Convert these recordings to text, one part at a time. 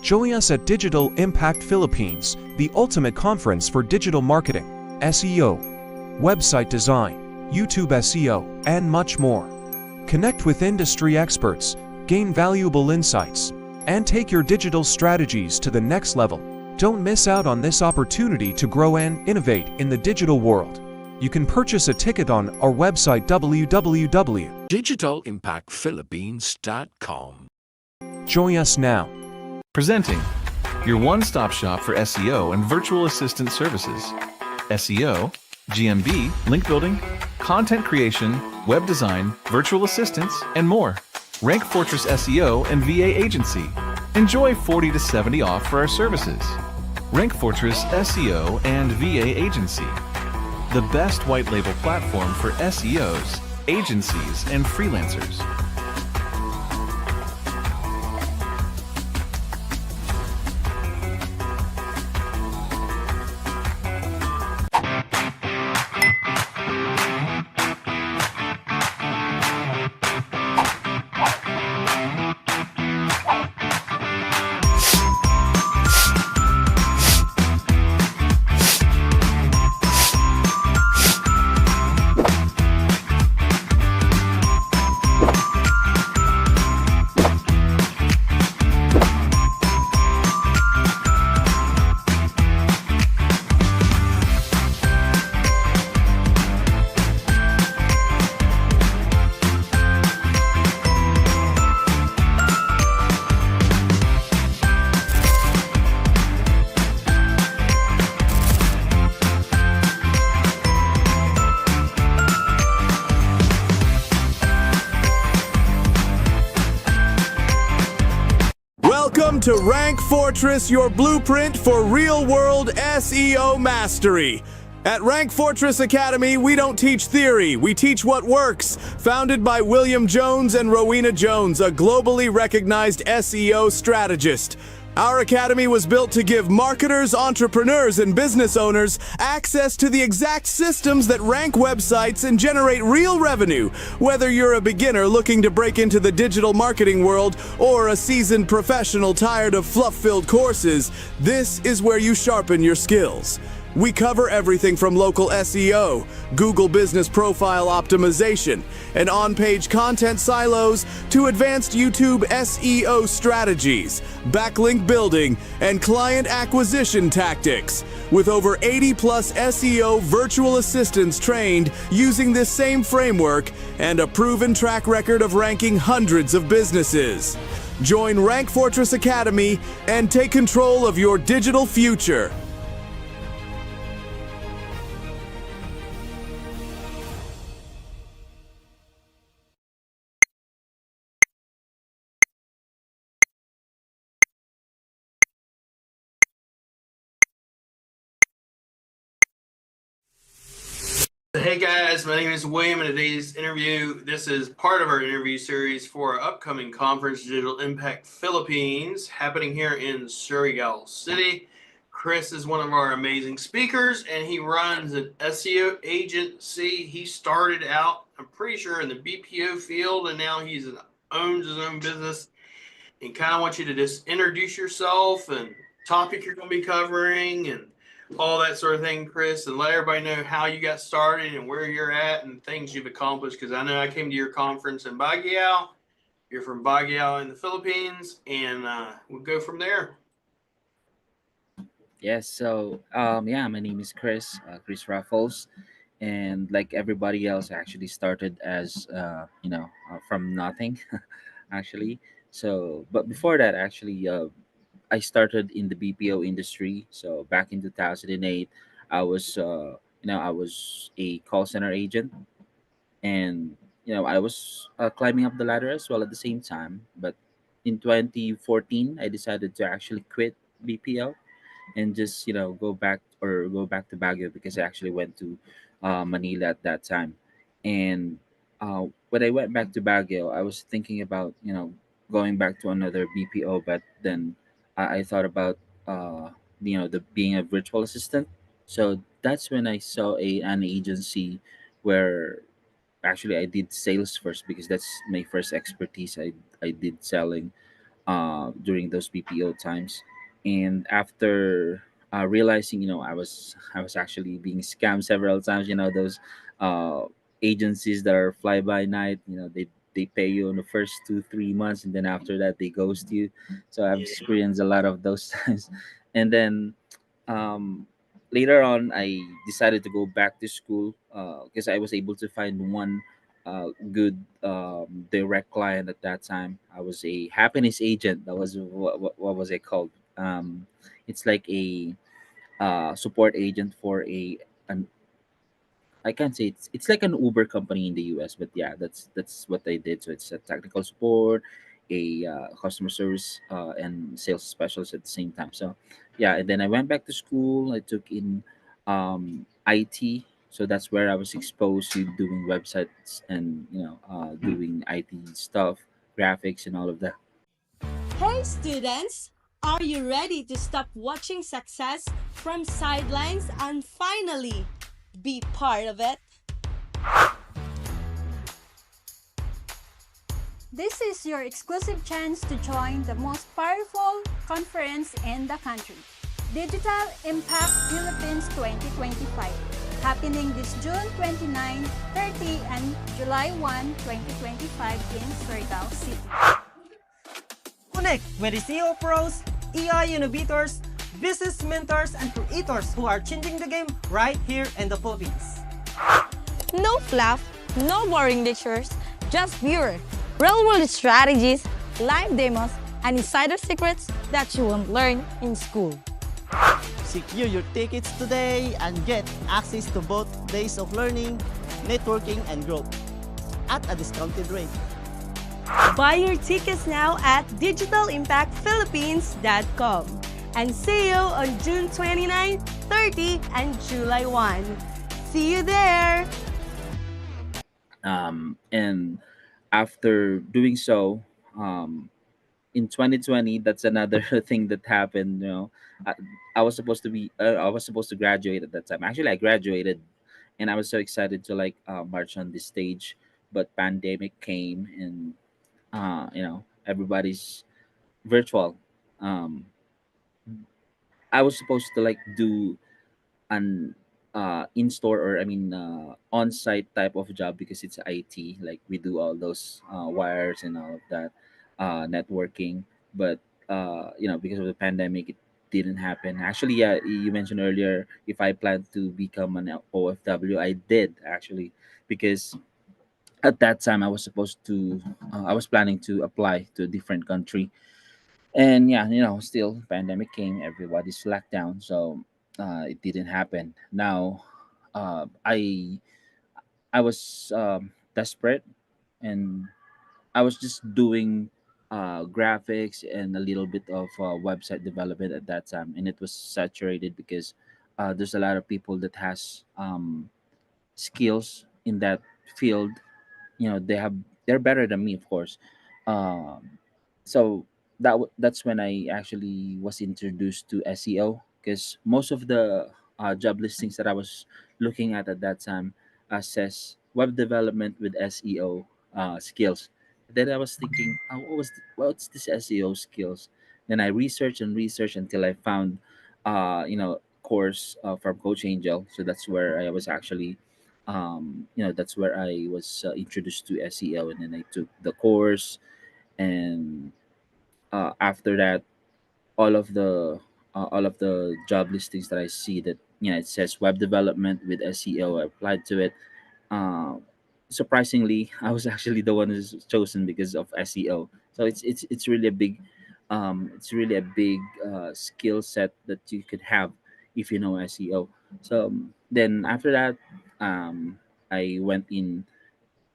Join us at Digital Impact Philippines, the ultimate conference for digital marketing, SEO, website design, YouTube SEO, and much more. Connect with industry experts, gain valuable insights, and take your digital strategies to the next level. Don't miss out on this opportunity to grow and innovate in the digital world. You can purchase a ticket on our website digitalimpactphilippines.com. Join us now. Presenting your one-stop shop for SEO and virtual assistant services. SEO, GMB, link building, content creation, web design, virtual assistants, and more. Rank Fortress SEO and VA Agency. Enjoy 40 to 70 off for our services. Rank Fortress SEO and VA Agency. The best white label platform for SEOs, agencies, and freelancers. Welcome to Rank Fortress, your blueprint for real-world SEO mastery. At Rank Fortress Academy, we don't teach theory, we teach what works. Founded by William Jones and Rowena Jones, a globally recognized SEO strategist. Our academy was built to give marketers, entrepreneurs, and business owners access to the exact systems that rank websites and generate real revenue. Whether you're a beginner looking to break into the digital marketing world or a seasoned professional tired of fluff-filled courses, this is where you sharpen your skills. We cover everything from local SEO, Google Business Profile optimization, and on-page content silos to advanced YouTube SEO strategies, backlink building, and client acquisition tactics. With over 80-plus SEO virtual assistants trained using this same framework and a proven track record of ranking hundreds of businesses. Join Rank Fortress Academy and take control of your digital future. Hey guys, my name is William, and this is part of our interview series for our upcoming conference, Digital Impact Philippines, happening here in Surigao City. Chris is one of our amazing speakers, and he runs an SEO agency. He started out, I'm pretty sure, in the BPO field, and now owns his own business. And kind of want you to just introduce yourself and topic you're going to be covering and all that sort of thing, Chris, and let everybody know how you got started and where you're at and things you've accomplished, because I know I came to your conference in Baguio. You're from Baguio in the Philippines, and we'll go from there. Yes, so yeah, my name is Chris Raffles, and like everybody else, I actually started as from nothing, actually. So, but before that, actually, I started in the BPO industry. So back in 2008, I was I was a call center agent, and I was climbing up the ladder as well at the same time. But in 2014, I decided to actually quit BPO and just go back to Baguio because I actually went to Manila at that time. And when I went back to Baguio, I was thinking about going back to another BPO, but then I thought about the being a virtual assistant. So that's when I saw an agency where actually I did sales first because that's my first expertise. I did selling during those BPO times. And after realizing, I was actually being scammed several times. Those uh, agencies that are fly by night. They pay you in the first 2 3 months, and then after that they ghost you. So I've Yeah. experienced a lot of those times. And then um, later on, I decided to go back to school because I was able to find one good direct client at that time. I was a happiness agent. That was what was it called? It's like a support agent for an I can't say it's like an Uber company in the US, but yeah, that's what they did. So it's a technical support, a customer service, and sales specialist at the same time. So yeah, and then I went back to school. I took in IT, so that's where I was exposed to doing websites and doing IT stuff, graphics, and all of that. Hey students, are you ready to stop watching success from sidelines and finally be part of it? This is your exclusive chance to join the most powerful conference in the country, Digital Impact Philippines 2025, happening this June 29, 30, and July 1, 2025 in Surigao City. Connect with the CEO pros, AI innovators, business mentors, and creators who are changing the game right here in the Philippines. No fluff, no boring lectures, just pure, real-world strategies, live demos, and insider secrets that you won't learn in school. Secure your tickets today and get access to both days of learning, networking, and growth at a discounted rate. Buy your tickets now at digitalimpactphilippines.com and see you on June 29, 30, and July 1. See you there! And after doing so, um, in 2020, that's another thing that happened. I, I was supposed to be I was supposed to graduate at that time. Actually, I graduated, and I was so excited to like march on this stage, but pandemic came, and everybody's virtual. um I was supposed to like do an in-store, or I mean on-site type of job, because it's IT. Like we do all those wires and all of that, networking. But because of the pandemic, it didn't happen. Actually, yeah, you mentioned earlier if I plan to become an OFW. I did actually, because at that time I was planning to apply to a different country. And yeah, still pandemic came, everybody's locked down, so it didn't happen. Now I was desperate, and I was just doing graphics and a little bit of website development at that time, and it was saturated because there's a lot of people that has skills in that field. They're better than me, of course. Um, so that's when I actually was introduced to SEO, because most of the job listings that I was looking at that time says web development with SEO skills. Then I was thinking, what's this SEO skills? Then I researched and researched until I found course from Coach Angel. So that's where I was actually that's where I was introduced to SEO, and then I took the course. And after that, all of the job listings that I see that it says web development with SEO, I applied to it. uh, Surprisingly, I was actually the one who's chosen because of SEO. So it's really a big skill set that you could have if you know SEO. So then after that, um, I went in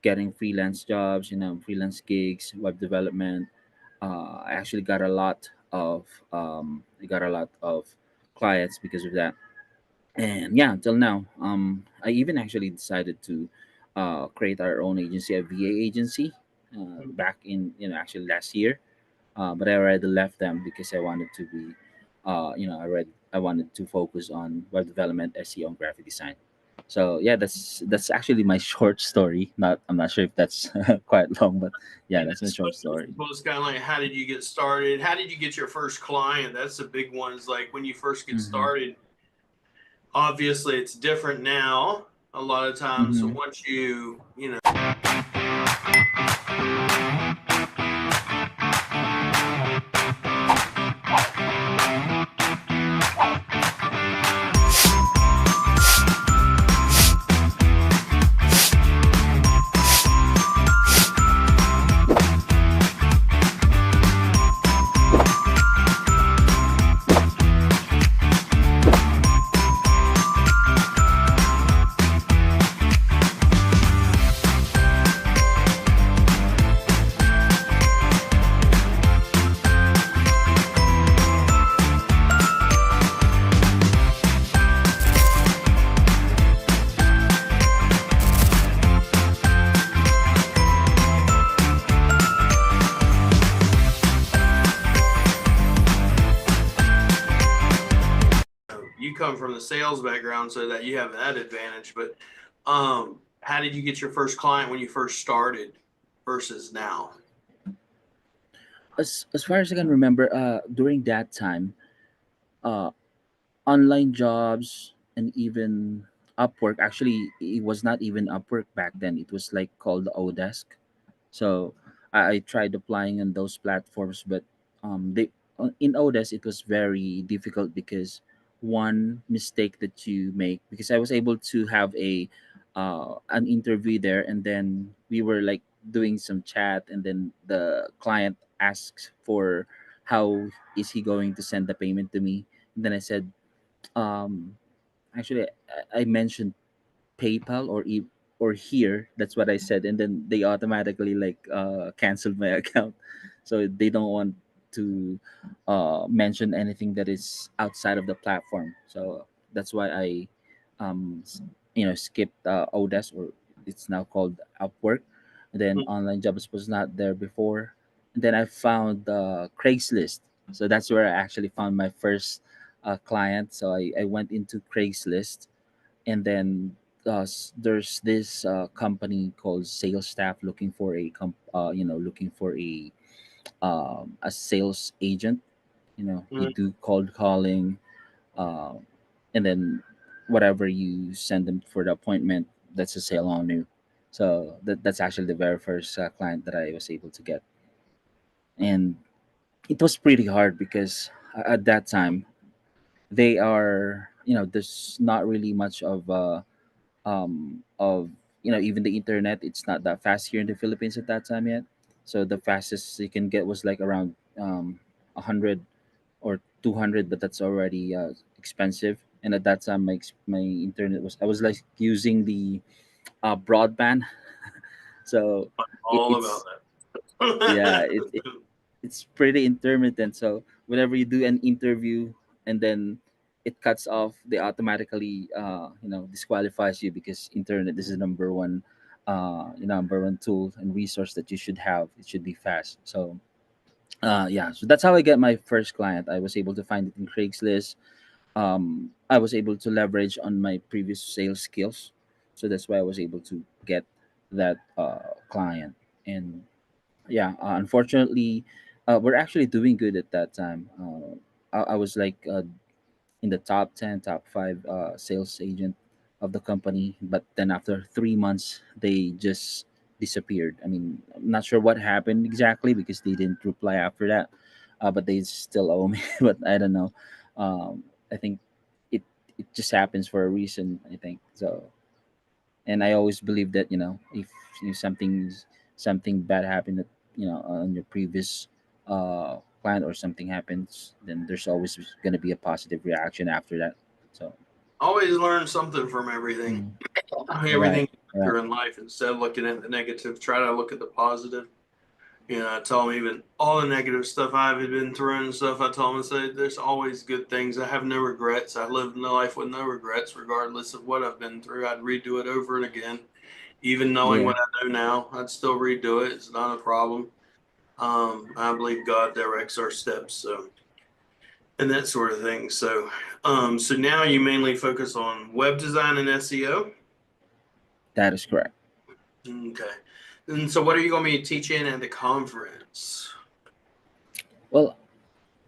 getting freelance jobs, freelance gigs, web development. I actually got a lot of I got a lot of clients because of that. And yeah, until now, I even actually decided to create our own agency, a VA agency, back in actually last year. But I already left them because I wanted to be, I wanted to focus on web development, SEO, and graphic design. So yeah, that's actually my short story. Not I'm not sure if that's quite long, but yeah, And that's my that's short story. it's kind of like, how did you get started? How did you get your first client? That's the big one. Is like when you first get Mm-hmm. started. Obviously, it's different now. A lot of times, so Mm-hmm. once you know. You come from the sales background, so that you have that advantage. But how did you get your first client when you first started versus now? As far as I can remember, during that time, uh, online jobs and even Upwork. Actually, it was not even Upwork back then. It was like called Odesk. So I tried applying on those platforms, but they in Odes it was very difficult because one mistake that you make, because I was able to have a an interview there, and then we were like doing some chat, and then the client asks for how is he going to send the payment to me, and then I said, um actually I mentioned PayPal or here. That's what I said, and then they automatically like canceled my account, so they don't want to mention anything that is outside of the platform. So that's why I skipped Odes, or it's now called Upwork. And then online jobs was not there before, and then I found Craigslist. So that's where I actually found my first client. So I went into Craigslist, and then there's this company called Sales Staff looking for looking for a sales agent. You do cold calling, uh, and then whatever you send them for the appointment, that's a sale on you. So that's actually the very first client that I was able to get, and it was pretty hard because at that time they are, there's not really much of even the internet. It's not that fast here in the Philippines at that time yet. So the fastest you can get was like around 100 or 200, but that's already expensive. And at that time my internet was, I was like using the broadband. So All about it's yeah, that. it's pretty intermittent. So whenever you do an interview and then it cuts off, they automatically disqualifies you, because internet is the number one tool and resource that you should have. It should be fast. So yeah, so that's how I get my first client. I was able to find it in Craigslist. I was able to leverage on my previous sales skills, so that's why I was able to get that client. And yeah, unfortunately, we're actually doing good at that time. I was like in the top 10, top 5 sales agent of the company, but then after 3 months they just disappeared. I mean, I'm not sure what happened exactly because they didn't reply after that, but they still owe me. But I don't know. I think it it just happens for a reason, I think so. And I always believe that, if something bad happened, that on your previous client, or something happens, then there's always going to be a positive reaction after that. So Always learn something from everything. mm, right, Everything right. through in life, instead of looking at the negative, try to look at the positive. I tell them, even all the negative stuff I've been through and stuff, I tell them, I say, there's always good things. I have no regrets. I lived my life with no regrets, regardless of what I've been through. I'd redo it over and again. Even knowing Yeah. what I know now, I'd still redo it. It's not a problem. I believe God directs our steps. So and that sort of thing. So, so now you mainly focus on web design and SEO. That is correct. Okay. And so, what are you going to be teaching at the conference? Well,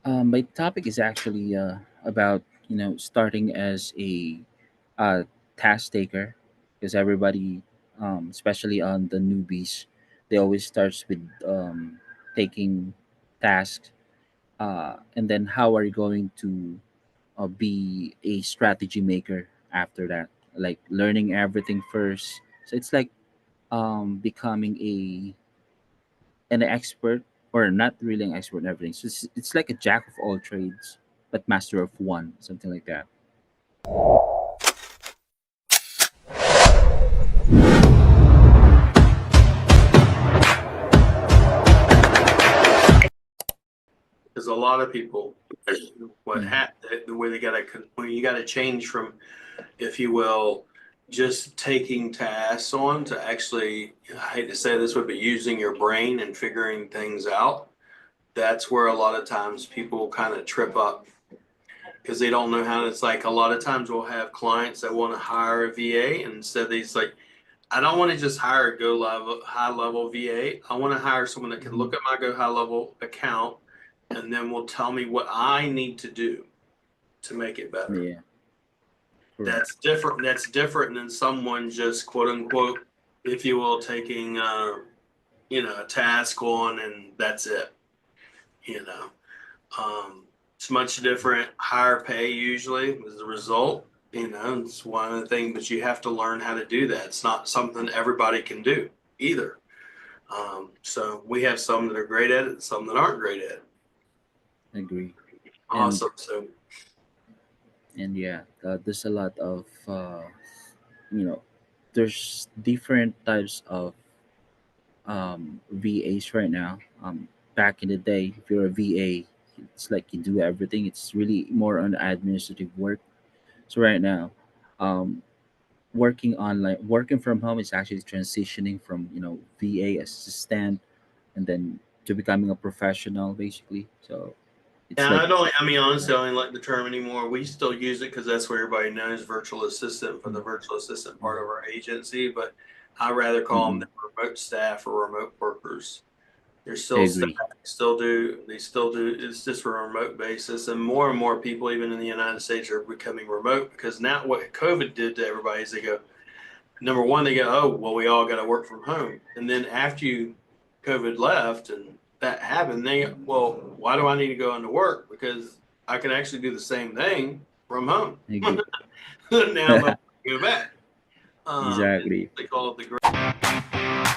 my topic is actually about starting as a task taker, because everybody, especially on the newbies, they always starts with taking tasks, and then how are you going to be a strategy maker after that, like learning everything first. So it's like becoming an expert, or not really an expert in everything. So it's like a jack of all trades but master of one, something like that. Because a lot of people, Mm. the way they got to, when you got to change from, if you will, just taking tasks on to actually, I hate to say this, but using your brain and figuring things out. That's where a lot of times people kind of trip up because they don't know how. It's like a lot of times we'll have clients that want to hire a VA, and instead they's like, I don't want to just hire a high level VA. I want to hire someone that can Mhm. look at my go high level account and then will tell me what I need to do to make it better. Yeah, correct. That's different. That's different than someone just quote unquote, if you will, taking a task on and that's it. You know, it's much different. Higher pay usually as a result. It's one of the things, but you have to learn how to do that. It's not something everybody can do either. So we have some that are great at it, and some that aren't great at it. Agree. and Awesome. So and yeah, there's a lot of you know there's different types of VAs right now. Back in the day, if you're a VA, it's like you do everything. It's really more on administrative work. So right now, um, working from home is actually transitioning from VA assistant, and then to becoming a professional, basically. So it's yeah, like, I don't. I mean, honestly, I don't like the term anymore. We still use it because that's what everybody knows virtual assistant for the virtual assistant part of our agency. But I rather call them mm-mm, the remote staff or remote workers. They're I still staff, agree. they still do, it's just a remote basis. And more people, even in the United States, are becoming remote because now what COVID did to everybody is they go, number one, they go, oh, well, we all got to work from home. And then after COVID left and that happened, well, why do I need to go into work? Because I can actually do the same thing from home. I agree. Now they'll go back. Exactly. They call it the great.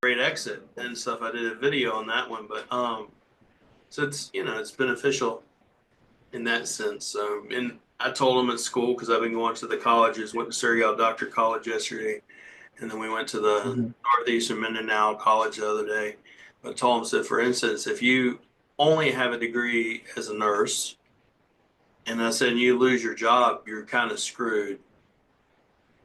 Great exit and stuff. I did a video on that one, but so it's beneficial in that sense. And I told them at school because I've been going to the colleges. Went to Surrey Doctor College yesterday, and then we went to the Hmm. Northeastern Mindanao College the other day. I told them, said, for instance, if you only have a degree as a nurse, and I said you lose your job, you're kind of screwed.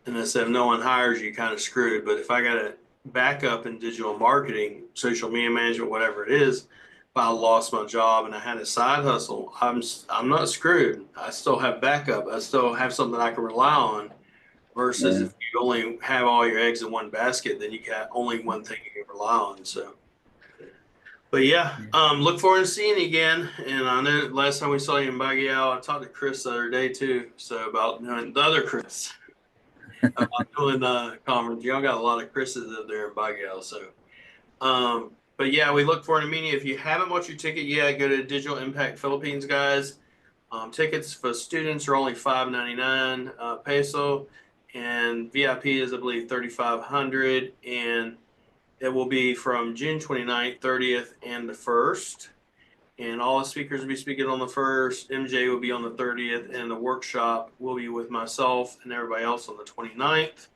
And I said, if no one hires you, kind of screwed. But if I got a backup in digital marketing, social media management, whatever it is, if I lost my job and I had a side hustle, I'm not screwed. I still have backup. I still have something I can rely on. Versus Yeah. if you only have all your eggs in one basket, then you got only one thing you can rely on. So, but yeah, Yeah. look forward to seeing you again. And I know last time we saw you in Baguio, I talked to Chris the other day too. So about the other Chris. about doing the conference. Y'all got a lot of Chris's up there in Baguio. So, but yeah, we look forward to meeting you. If you haven't bought your ticket yet, go to Digital Impact Philippines, guys. Tickets for students are only $5.99 peso, and VIP is, I believe, 3,500, and it will be from June 29th, 30th, and the 1st. And all the speakers will be speaking on the 1st. MJ will be on the 30th, and the workshop will be with myself and everybody else on the 29th.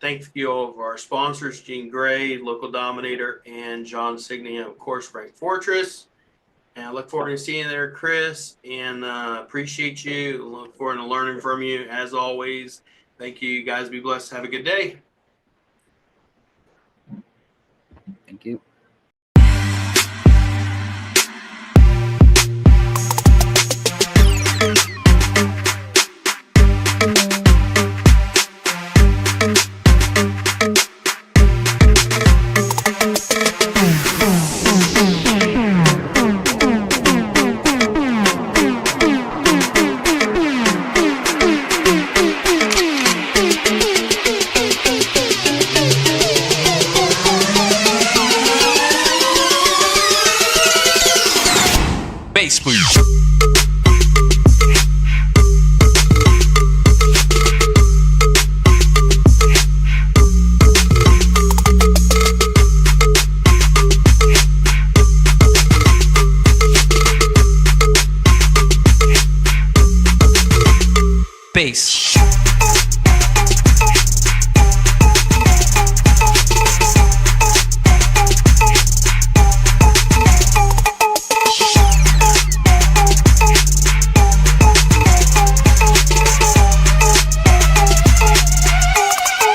Thank you all of our sponsors, Gene Gray, Local Dominator, and John Signy, of course, Rank Fortress. And I look forward to seeing you there, Chris, and appreciate you. Look forward to learning from you, as always. Thank you. You guys be blessed. Have a good day. Thank you. Bass, please. Bass.